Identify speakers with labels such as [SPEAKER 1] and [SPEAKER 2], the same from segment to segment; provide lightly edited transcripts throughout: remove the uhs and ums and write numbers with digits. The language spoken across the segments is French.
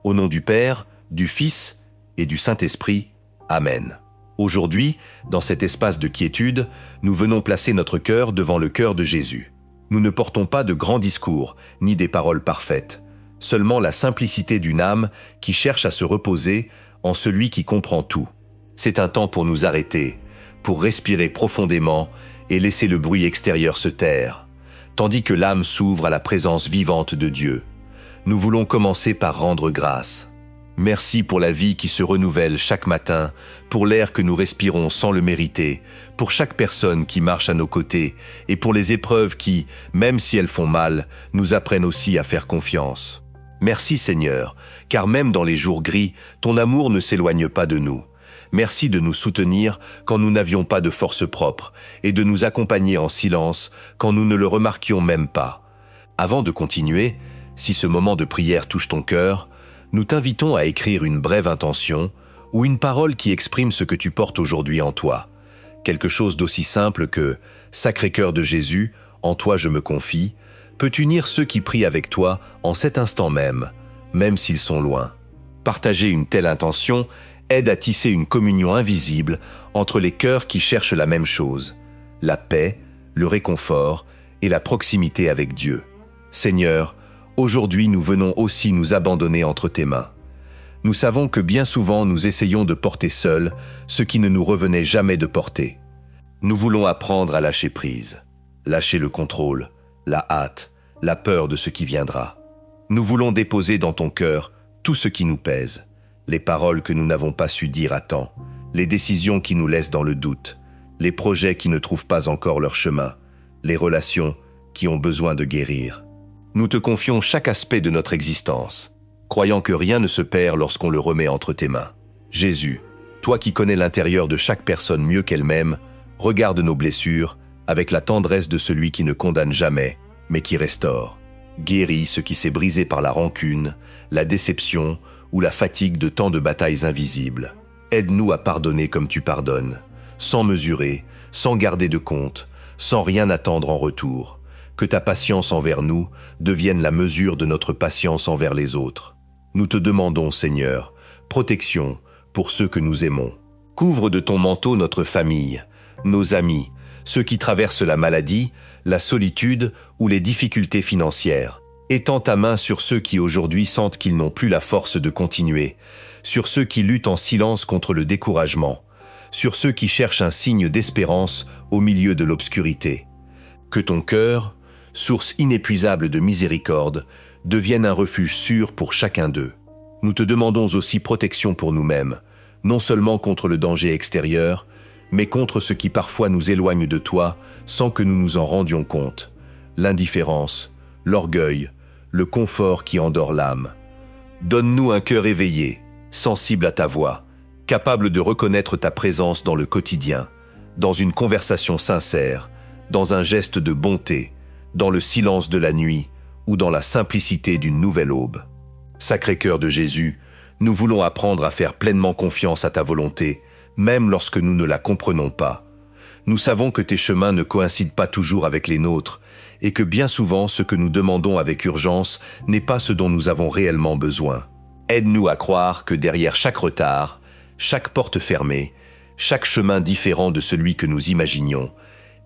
[SPEAKER 1] Au nom du Père, du Fils et du Saint-Esprit. Amen. Aujourd'hui, dans cet espace de quiétude, nous venons placer notre cœur devant le cœur de Jésus. Nous ne portons pas de grands discours, ni des paroles parfaites, seulement la simplicité d'une âme qui cherche à se reposer en celui qui comprend tout. C'est un temps pour nous arrêter, pour respirer profondément et laisser le bruit extérieur se taire, tandis que l'âme s'ouvre à la présence vivante de Dieu. Nous voulons commencer par rendre grâce. Merci pour la vie qui se renouvelle chaque matin, pour l'air que nous respirons sans le mériter, pour chaque personne qui marche à nos côtés et pour les épreuves qui, même si elles font mal, nous apprennent aussi à faire confiance. Merci Seigneur, car même dans les jours gris, ton amour ne s'éloigne pas de nous. Merci de nous soutenir quand nous n'avions pas de force propre et de nous accompagner en silence quand nous ne le remarquions même pas. Avant de continuer, si ce moment de prière touche ton cœur, nous t'invitons à écrire une brève intention ou une parole qui exprime ce que tu portes aujourd'hui en toi. Quelque chose d'aussi simple que « Sacré-Cœur de Jésus, en toi je me confie » peut unir ceux qui prient avec toi en cet instant même, même s'ils sont loin. Partager une telle intention aide à tisser une communion invisible entre les cœurs qui cherchent la même chose, la paix, le réconfort et la proximité avec Dieu. Seigneur, aujourd'hui nous venons aussi nous abandonner entre tes mains. Nous savons que bien souvent nous essayons de porter seuls ce qui ne nous revenait jamais de porter. Nous voulons apprendre à lâcher prise, lâcher le contrôle, la hâte, la peur de ce qui viendra. Nous voulons déposer dans ton cœur tout ce qui nous pèse, les paroles que nous n'avons pas su dire à temps, les décisions qui nous laissent dans le doute, les projets qui ne trouvent pas encore leur chemin, les relations qui ont besoin de guérir. Nous te confions chaque aspect de notre existence, croyant que rien ne se perd lorsqu'on le remet entre tes mains. Jésus, toi qui connais l'intérieur de chaque personne mieux qu'elle-même, regarde nos blessures avec la tendresse de celui qui ne condamne jamais, mais qui restaure. Guéris ce qui s'est brisé par la rancune, la déception ou la fatigue de tant de batailles invisibles. Aide-nous à pardonner comme tu pardonnes, sans mesurer, sans garder de compte, sans rien attendre en retour. Que ta patience envers nous devienne la mesure de notre patience envers les autres. Nous te demandons, Seigneur, protection pour ceux que nous aimons. Couvre de ton manteau notre famille, nos amis, ceux qui traversent la maladie, la solitude ou les difficultés financières. Étends ta main sur ceux qui aujourd'hui sentent qu'ils n'ont plus la force de continuer, sur ceux qui luttent en silence contre le découragement, sur ceux qui cherchent un signe d'espérance au milieu de l'obscurité. Que ton cœur, source inépuisable de miséricorde, devienne un refuge sûr pour chacun d'eux. Nous te demandons aussi protection pour nous-mêmes, non seulement contre le danger extérieur, mais contre ce qui parfois nous éloigne de toi sans que nous nous en rendions compte. L'indifférence, l'orgueil, le confort qui endort l'âme. Donne-nous un cœur éveillé, sensible à ta voix, capable de reconnaître ta présence dans le quotidien, dans une conversation sincère, dans un geste de bonté, dans le silence de la nuit ou dans la simplicité d'une nouvelle aube. Sacré-Cœur de Jésus, nous voulons apprendre à faire pleinement confiance à ta volonté, même lorsque nous ne la comprenons pas. Nous savons que tes chemins ne coïncident pas toujours avec les nôtres et que bien souvent ce que nous demandons avec urgence n'est pas ce dont nous avons réellement besoin. Aide-nous à croire que derrière chaque retard, chaque porte fermée, chaque chemin différent de celui que nous imaginions,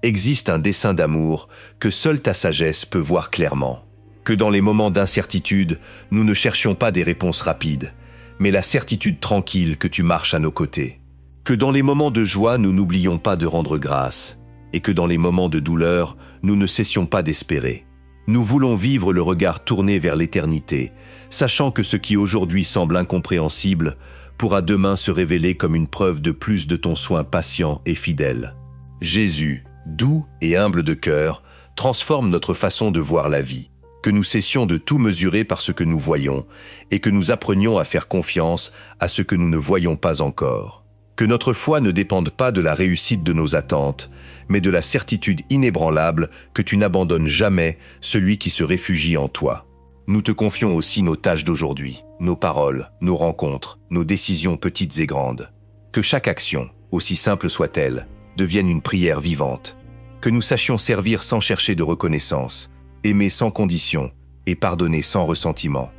[SPEAKER 1] existe un dessein d'amour que seule ta sagesse peut voir clairement. Que dans les moments d'incertitude, nous ne cherchions pas des réponses rapides, mais la certitude tranquille que tu marches à nos côtés. Que dans les moments de joie, nous n'oublions pas de rendre grâce, et que dans les moments de douleur, nous ne cessions pas d'espérer. Nous voulons vivre le regard tourné vers l'éternité, sachant que ce qui aujourd'hui semble incompréhensible pourra demain se révéler comme une preuve de plus de ton soin patient et fidèle. Jésus, doux et humble de cœur, transforme notre façon de voir la vie. Que nous cessions de tout mesurer par ce que nous voyons, et que nous apprenions à faire confiance à ce que nous ne voyons pas encore. Que notre foi ne dépende pas de la réussite de nos attentes, mais de la certitude inébranlable que tu n'abandonnes jamais celui qui se réfugie en toi. Nous te confions aussi nos tâches d'aujourd'hui, nos paroles, nos rencontres, nos décisions petites et grandes. Que chaque action, aussi simple soit-elle, devienne une prière vivante. Que nous sachions servir sans chercher de reconnaissance, aimer sans condition et pardonner sans ressentiment.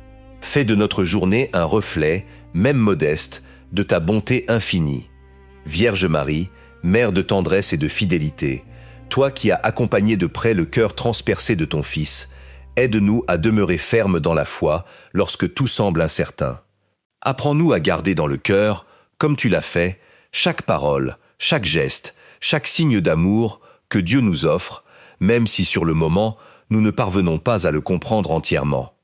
[SPEAKER 1] Fais de notre journée un reflet, même modeste, de ta bonté infinie. Vierge Marie, Mère de tendresse et de fidélité, toi qui as accompagné de près le cœur transpercé de ton Fils, aide-nous à demeurer fermes dans la foi lorsque tout semble incertain. Apprends-nous à garder dans le cœur, comme tu l'as fait, chaque parole, chaque geste, chaque signe d'amour que Dieu nous offre, même si sur le moment, nous ne parvenons pas à le comprendre entièrement.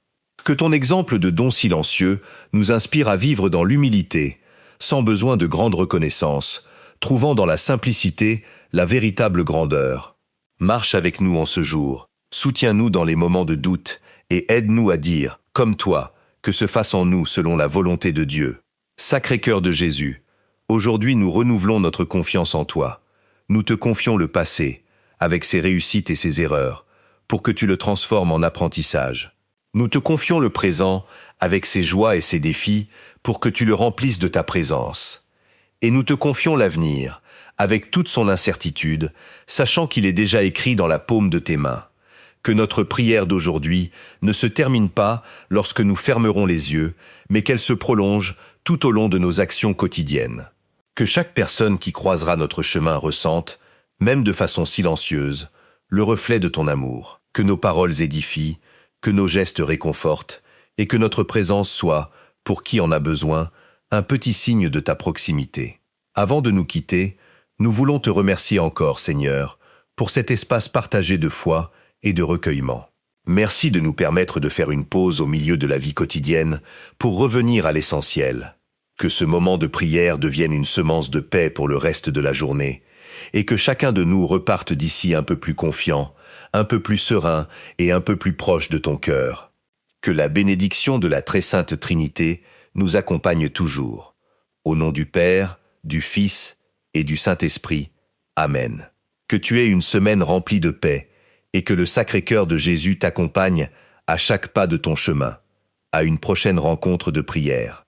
[SPEAKER 1] Que ton exemple de don silencieux nous inspire à vivre dans l'humilité, sans besoin de grande reconnaissance, trouvant dans la simplicité la véritable grandeur. Marche avec nous en ce jour, soutiens-nous dans les moments de doute et aide-nous à dire, comme toi, que se fasse en nous selon la volonté de Dieu. Sacré-Cœur de Jésus, aujourd'hui nous renouvelons notre confiance en toi. Nous te confions le passé, avec ses réussites et ses erreurs, pour que tu le transformes en apprentissage. Nous te confions le présent, avec ses joies et ses défis, pour que tu le remplisses de ta présence. Et nous te confions l'avenir, avec toute son incertitude, sachant qu'il est déjà écrit dans la paume de tes mains. Que notre prière d'aujourd'hui ne se termine pas lorsque nous fermerons les yeux, mais qu'elle se prolonge tout au long de nos actions quotidiennes. Que chaque personne qui croisera notre chemin ressente, même de façon silencieuse, le reflet de ton amour. Que nos paroles édifient, que nos gestes réconfortent, et que notre présence soit, pour qui en a besoin, un petit signe de ta proximité. Avant de nous quitter, nous voulons te remercier encore, Seigneur, pour cet espace partagé de foi et de recueillement. Merci de nous permettre de faire une pause au milieu de la vie quotidienne pour revenir à l'essentiel. Que ce moment de prière devienne une semence de paix pour le reste de la journée, et que chacun de nous reparte d'ici un peu plus confiant, un peu plus serein et un peu plus proche de ton cœur. Que la bénédiction de la très sainte Trinité nous accompagne toujours. Au nom du Père, du Fils et du Saint-Esprit. Amen. Que tu aies une semaine remplie de paix et que le Sacré-Cœur de Jésus t'accompagne à chaque pas de ton chemin. À une prochaine rencontre de prière.